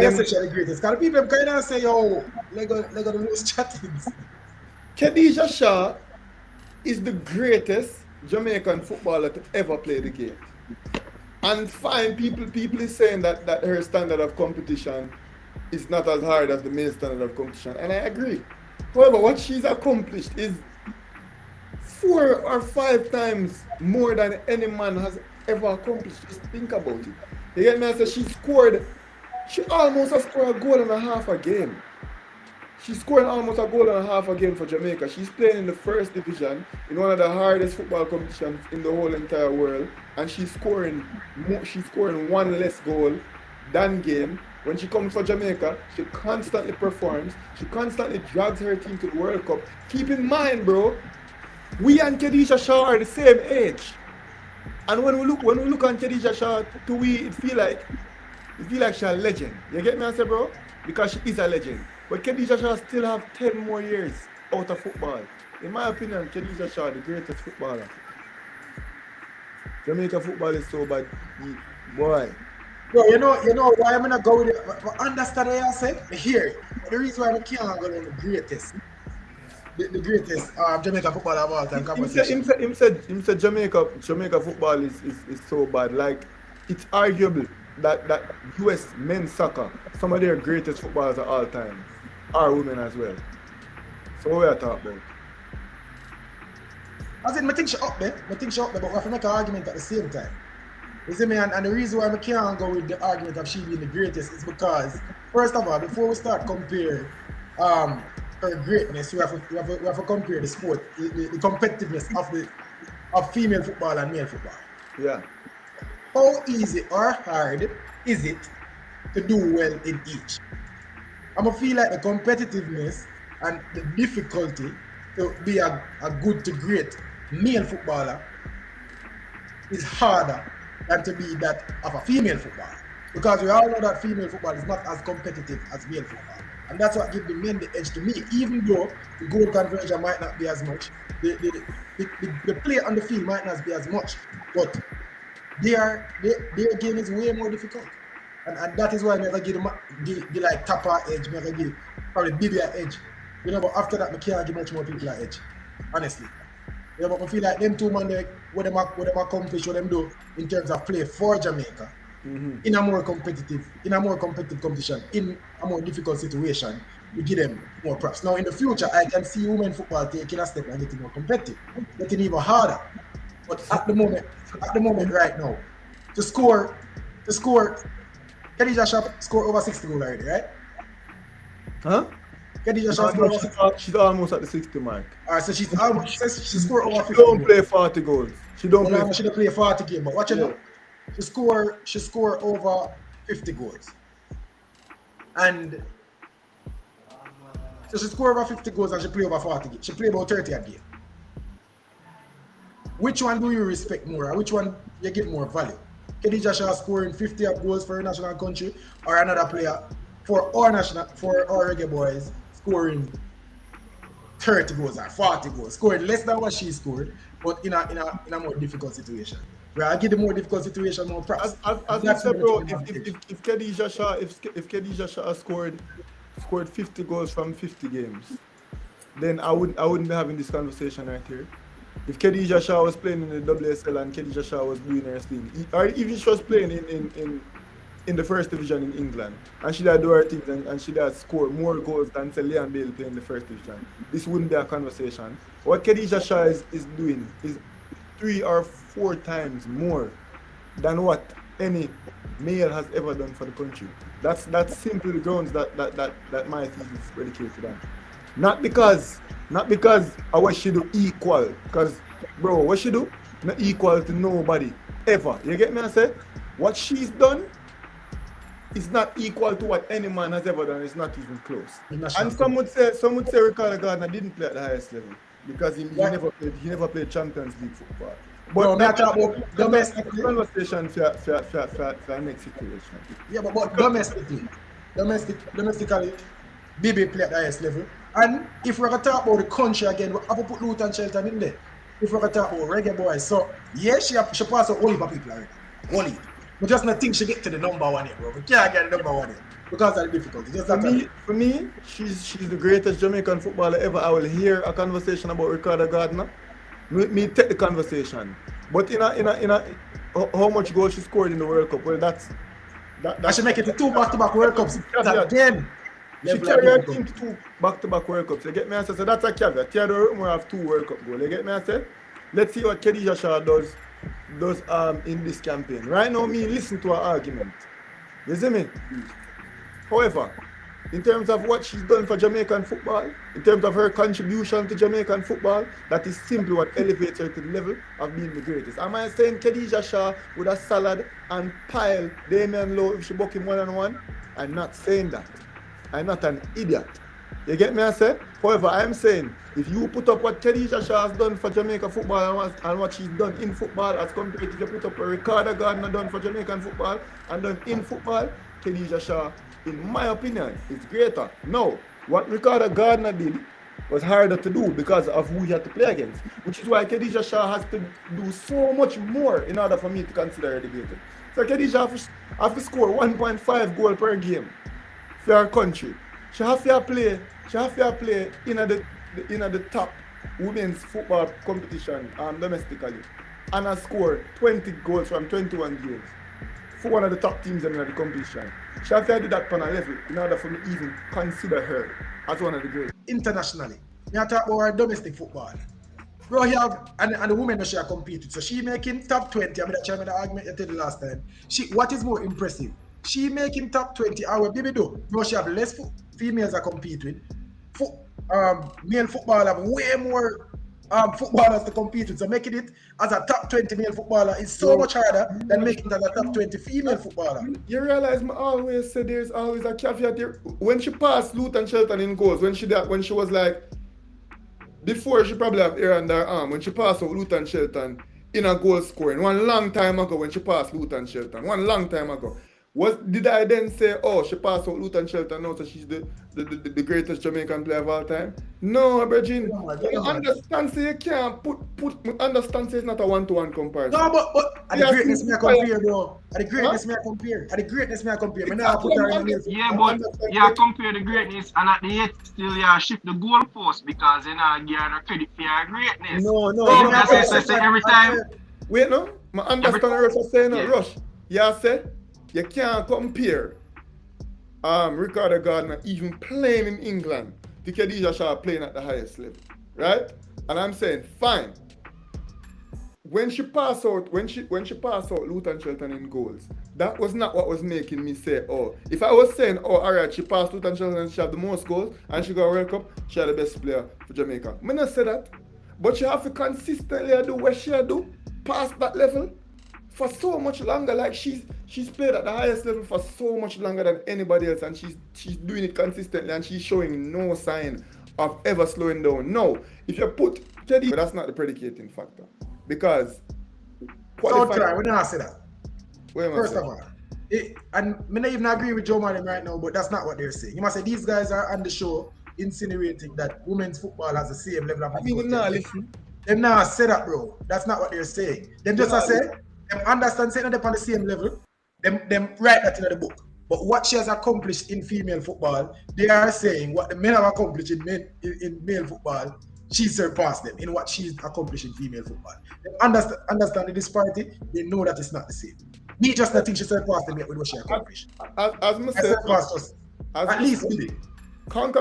Why you say she's the greatest? Because people kind of say, yo, Lego the most chattings. Khadija Shaw is the greatest Jamaican footballer to ever play the game. And fine, people is saying that her standard of competition is not as hard as the main standard of competition, and I agree. However, what she's accomplished is 4 or 5 times more than any man has ever accomplished. Just think about it. You get me? I say she almost has scored a goal and a half a game. She's scoring almost a goal and a half a game for Jamaica. She's playing in the first division in one of the hardest football competitions in the whole entire world, and she's scoring one less goal than game. When she comes for Jamaica, she constantly performs. She constantly drags her team to the World Cup. Keep in mind, bro, we and Khadija Shaw are the same age. And when we look on Khadija Shaw, to we it feel like she's a legend. You get me, I say, bro? Because she is a legend. But Khadija Shaw still have 10 more years out of football. In my opinion, Khadija Shaw the greatest footballer. Jamaica football is so bad, boy. Bro, you know why I'm gonna go with it. I understand what you say. I hear it. But the reason why I can't go with the greatest, the greatest Jamaica footballer of all time conversation. Him said Jamaica football is so bad. Like it's arguable that US men's soccer, some of their greatest footballers of all time, are women as well. So what we are talking about? As in, I think she's up there. But we have to make an argument at the same time. You see me, and the reason why I can't go with the argument of she being the greatest is because, first of all, before we start comparing her greatness, we have to compare the sport, the competitiveness of female football and male football. Yeah. How easy or hard is it to do well in each? I'm gonna feel like the competitiveness and the difficulty to be a good to great male footballer is harder than to be that of a female footballer. Because we all know that female football is not as competitive as male football. And that's what gives the men the edge to me, even though the goal conversion might not be as much, the play on the field might not be as much, but their game is way more difficult. And that is why I never give them the like tapper edge, never give probably bigger edge. You know, but after that, I can't give much more people that edge. Honestly. You know, but I feel like them two man, what them accomplish, what them do in terms of play for Jamaica, in a more competitive competition, in a more difficult situation, we give them more props. Now in the future, I can see women football taking a step and getting more competitive, getting even harder. But at the moment right now, to score, Khadija Shaw score over 60 goals already, right? Huh? Khadija Shaw score over 60. She's almost at the 60 mark. Alright, so she's almost she scored over 50 She don't goals. play 40 goals. She don't play. She don't play 40 games, but watch it now. She score over 50 goals. And so she score over 50 goals and she play over 40 games. She play about 30 a game. Which one do you respect more? Or which one you give more value? Khadija Shaw scoring 50 goals for her national country, or another player for our reggae boys scoring 30 goals or 40 goals, scoring less than what she scored, but in a more difficult situation. Where I give the more difficult situation more props. As you said, bro, if Khadija Shaw scored 50 goals from 50 games, then I wouldn't be having this conversation right here. If Khadija Shaw was playing in the WSL and Khadija Shaw was doing her thing, or even she was playing in the first division in England, and she had do her things and she had scored more goals than Leon Bale playing in the first division, this wouldn't be a conversation. What Khadija Shaw is doing is 3 or 4 times more than what any male has ever done for the country. That's simply the grounds that my thesis is predicated on. Not because of what she do equal, because bro, what she do not equal to nobody ever. You get me? I say what she's done is not equal to what any man has ever done. It's not even close. And some would say Ricardo Gardner didn't play at the highest level because he never played Champions League football. But not about domestic conversation for next situation. Yeah, but domestically, Bibi play at the highest level. And if we're gonna talk about the country again, we have to put Luton Shelton in there. If we're gonna talk about reggae boys, so yeah, she passed out only for people already. Only. But just not think she get to the number one here, bro. We can't get the number one here. because of the difficulty. Just For me, she's the greatest Jamaican footballer ever. I will hear a conversation about Ricardo Gardner. Me take the conversation. But how much goals she scored in the World Cup? Well, that's I should make it to 2 back-to-back World Cups. Again. She carried her team to 2 back-to-back World Cups. You get me? I say, so that's a caveat. Theodore Whitmore have 2 World Cup goals. You get me? I say, let's see what Khadija Shaw does in this campaign. Right now, me listen to her argument. You see me? However, in terms of what she's done for Jamaican football, in terms of her contribution to Jamaican football, that is simply what elevates her to the level of being the greatest. Am I saying Khadija Shaw would have salad and pile Damian Lowe if she buck him 1-on-1? I'm not saying that. I'm not an idiot. You get me? I say? However, I'm saying if you put up what Khadija Shaw has done for Jamaica football and what she's done in football as compared to you put up what Ricardo Gardner done for Jamaican football and done in football, Khadija Shaw, in my opinion, is greater. No, what Ricardo Gardner did was harder to do because of who he had to play against, which is why Khadija Shaw has to do so much more in order for me to consider her the greatest. So Khadija have to score 1.5 goals per game for our country. She have to play in the top women's football competition domestically, and has scored 20 goals from 21 games for one of the top teams in the competition. She have to do that on a level in order for me even consider her as one of the greatest. Internationally, we are talking about our domestic football. Bro, you have, and the women that she have competed. So she making top 20. I mean, that the argument I did last time. What is more impressive? She making top 20. Our baby do. Bro, she have less females that compete with. Male football have way more footballers to compete with. So making it as a top 20 male footballer is so much harder than making it as a top 20 female footballer. You realize me always say there's always a caveat there. When she passed Luton Shelton in goals, when she was like, before she probably have air under her arm, when she passed out Luton Shelton in a goal scoring, one long time ago when she passed Luton Shelton, one long time ago. Did I then say, oh, she passed out Luton Shelton now, so she's the greatest Jamaican player of all time? No, Virgin. You understand, say you can't understand, say it's not a one-to-one comparison. No, but at the greatness me I compare, bro. At the greatness me I compare. At the greatness me I compare. Me now put her in the yeah, but you compare the greatness, and at the end still you shift the goalpost because you know give her credit for your greatness. No. Say every time. Wait, no. I understand what you're saying, no, Rush. Yeah, said. You can't compare Ricardo Gardner even playing in England to Khadija Shaw playing at the highest level, right? And I'm saying, fine. When she passed out Luton Shelton in goals, that was not what was making me say, oh, if I was saying, oh, all right, she passed Luton Shelton and she had the most goals and she got a World Cup, she had the best player for Jamaica. I not say that, but she have to consistently do what she do, past that level, for so much longer. Like she's played at the highest level for so much longer than anybody else, and she's doing it consistently, and she's showing no sign of ever slowing down. No, if you put Teddy, but that's not the predicating factor, because don't try. We don't say that. First of all, and I may not even agree with Joe Martin right now, but that's not what they're saying. You must say these guys are on the show insinuating that women's football has the same level of listen. Them not say that, bro. That's not what they're saying. Them just say them understand saying they're on the same level. Them write that in the book. But what she has accomplished in female football, they are saying what the men have accomplished in male football, she surpassed them in what she's accomplished in female football. They understand the disparity. They know that it's not the same. Me just not think she surpassed them yet with what she accomplished. As I said, at least, Billy. Conquer